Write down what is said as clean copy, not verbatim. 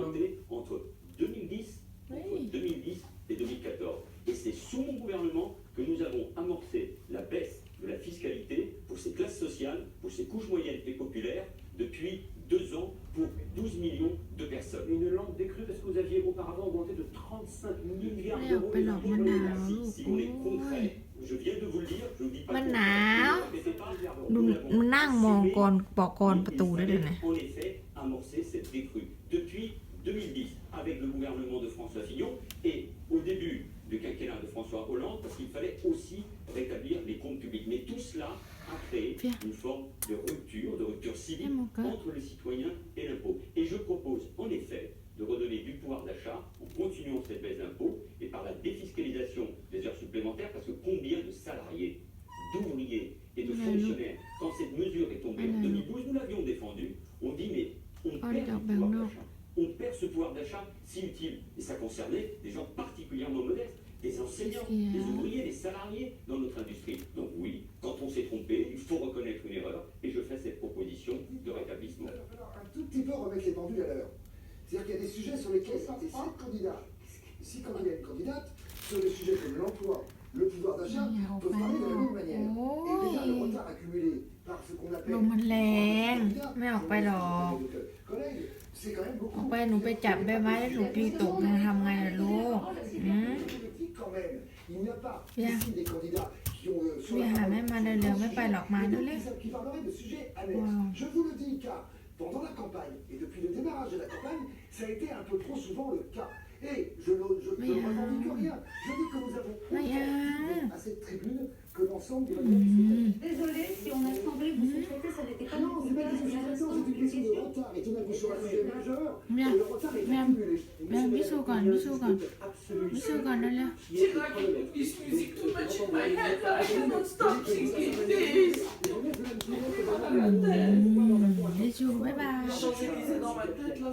augmenté entre 2010, entre 2010 et 2014. Et c'est sous mon gouvernement que nous avons amorcé la baisse de la fiscalité pour ces classes sociales, pour ces couches moyennes et populaires, depuis 2 ans pour 12 millions de personnes. Une lente décrue parce que vous aviez auparavant augmenté de 35 milliards ไม่เอา d'euros ไปหลอกมะนาวลูก Si โอ้ on est ย concret, je viens de vous le dire, je vous dis pas มะ le นาว contraire. Ne répétez pas, ดู nous l'avons มันนั่งมองกรบอกกรประตูได้เลยนะ en effet amorcé cette décrue depuis 2010 avec le gouvernement de François Fillon et au début du quinquennat de François Hollande parce qu'il fallait aussi rétablir les comptes publics. Mais tout cela a créé une forme de rupture civique entre les citoyens et l'impôt. Et je propose en effet de redonner du pouvoir d'achat en continuant cette baisse d'impôts et par la défiscalisation des heures supplémentaires parce que combien de salariés, d'ouvriers et de fonctionnaires, quand cette mesure est tombée en 2012, nous l'avions défendue, on dit mais on perd du pouvoir d'achat. On perd ce pouvoir d'achat si utile. Et ça concernait des gens particulièrement modestes, des enseignants, des ouvriers, des salariés dans notre industrie. Donc oui, quand on s'est trompé, il faut reconnaître une erreur et je fais cette proposition de rétablissement. Alors, un tout petit peu remettre les pendules à l'heure. C'est-à-dire qu'il y a des sujets sur lesquels les 7 candidats, 6 candidats et une candidate, sur des sujets comme l'emploi, le pouvoir d'achat, peuvent parler de la même manière. Et déjà, le retard accumulé par ce qu'on ล appelle มมันแรง ไม่ออกไปหรอก collègues, c'est quand même ออก beaucoup. ไปหนูไปจับใบไม้แล้วหนูตีตกหนูทำไงล่ะลูกอืม Quand même, il n'y a pas Bien. ici des candidats qui ont พี่หาแม่มาเร็วๆไม่ไปหรอกมาเร็ว qui parleraient de sujets annexes. Wow. Je vous le dis car pendant la campagne et depuis le démarrage de la campagne, ça a été un peu trop souvent le cas. Et je ne revendique rien. Je dis que nous avons autant à cette tribune que l'ensemble de la Désolé, si on a semblé vous sous-traiter, ça n'était pas Non, c'est pas une question de c'est une question de retard. Et tout d'un coup, sur un sujet majeur, Bien. le retard est Bien. accumulé. Bien, bisousก่อนbisousก่อนbisousก่อนเร็ว This music too much in my head. I cannot stop singing this. ๆบิชูบ๊ายบาย Champs-Élysées dans ma tête là.